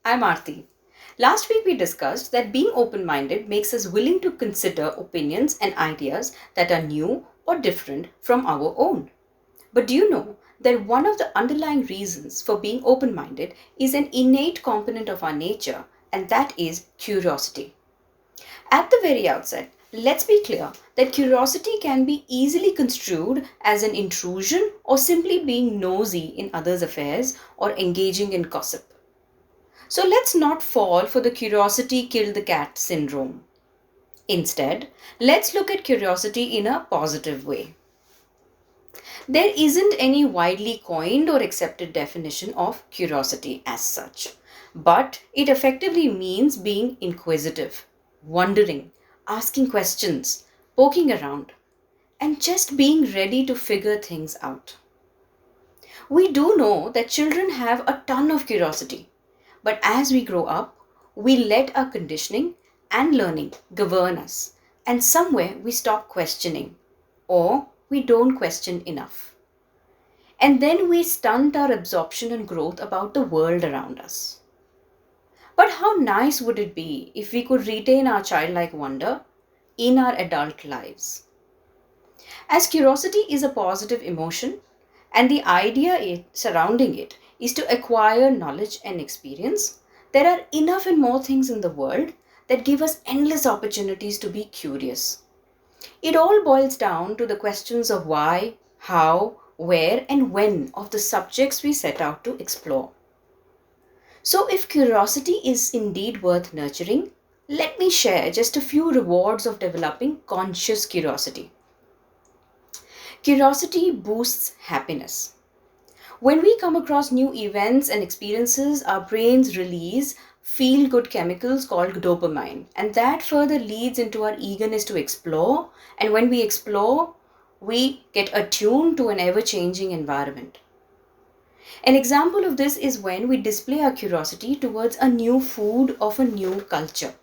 I'm Aarti. Last week we discussed that being open minded makes us willing to consider opinions and ideas that are new or different from our own. But do you know that one of the underlying reasons for being open minded is an innate component of our nature, and that is curiosity? At the very outset, let's be clear that curiosity can be easily construed as an intrusion or simply being nosy in others' affairs or engaging in gossip. So let's not fall for the curiosity killed the cat syndrome. Instead, let's look at curiosity in a positive way. There isn't any widely coined or accepted definition of curiosity as such, but it effectively means being inquisitive, wondering, asking questions, poking around, and just being ready to figure things out. We do know that children have a ton of curiosity, but as we grow up, we let our conditioning and learning govern us, and somewhere we stop questioning, or we don't question enough. And then we stunt our absorption and growth about the world around us. But how nice would it be if we could retain our childlike wonder in our adult lives? As curiosity is a positive emotion, and the idea surrounding it is to acquire knowledge and experience, there are enough and more things in the world that give us endless opportunities to be curious. It all boils down to the questions of why, how, where, and when of the subjects we set out to explore. So, if curiosity is indeed worth nurturing, let me share just a few rewards of developing conscious curiosity. Curiosity boosts happiness. When we come across new events and experiences, our brains release feel good chemicals called dopamine, and that further leads into our eagerness to explore. And when we explore, we get attuned to an ever changing environment. An example of this is when we display our curiosity towards a new food of a new culture.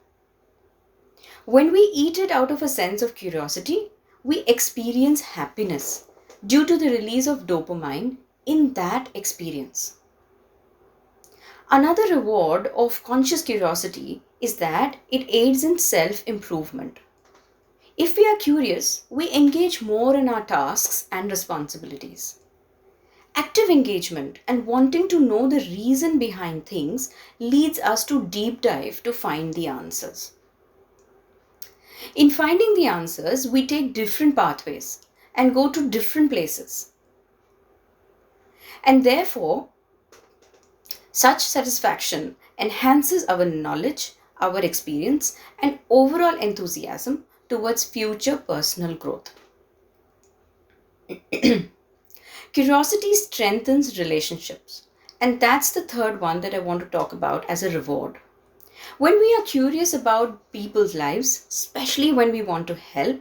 When we eat it out of a sense of curiosity, we experience happiness due to the release of dopamine in that experience. Another reward of conscious curiosity is that it aids in self improvement. If we are curious, we engage more in our tasks and responsibilities. Active engagement and wanting to know the reason behind things leads us to deep dive to find the answers. In finding the answers, we take different pathways and go to different places. And therefore, such satisfaction enhances our knowledge, our experience, and overall enthusiasm towards future personal growth. Curiosity strengthens relationships, and that's the third one that I want to talk about as a reward. When we are curious about people's lives, especially when we want to help,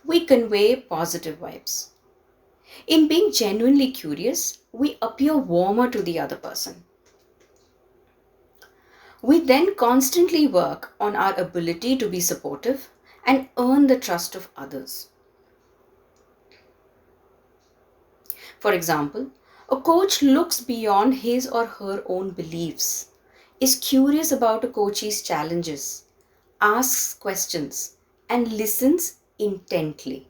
we convey positive vibes. In being genuinely curious, we appear warmer to the other person. We then constantly work on our ability to be supportive and earn the trust of others. For example, a coach looks beyond his or her own beliefs, is curious about a coachee's challenges, asks questions, and listens intently.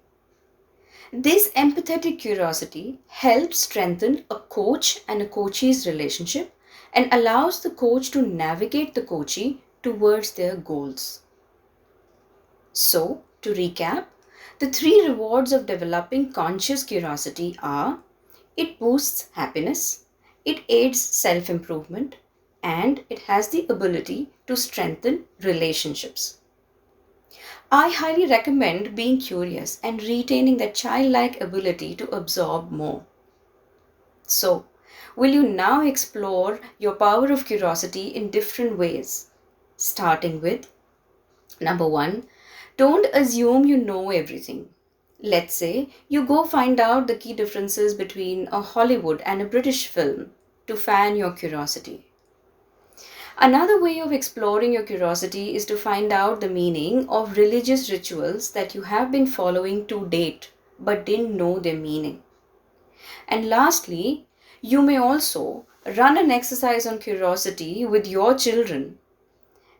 This empathetic curiosity helps strengthen a coach and a coachee's relationship and allows the coach to navigate the coachee towards their goals. So, to recap, the three rewards of developing conscious curiosity are: it boosts happiness, it aids self improvement, and it has the ability to strengthen relationships. I highly recommend being curious and retaining that childlike ability to absorb more. So, will you now explore your power of curiosity in different ways? Starting with number one, don't assume you know everything. Let's say you go find out the key differences between a Hollywood and a British film to fan your curiosity. Another way of exploring your curiosity is to find out the meaning of religious rituals that you have been following to date but didn't know their meaning. And lastly, you may also Run an exercise on curiosity with your children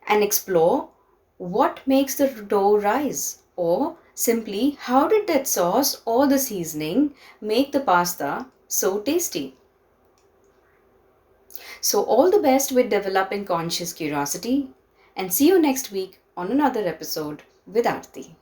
and explore what makes the dough rise, or simply how did that sauce or the seasoning make the pasta so tasty. So, all the best with developing conscious curiosity, and see you next week on another episode with Aarti.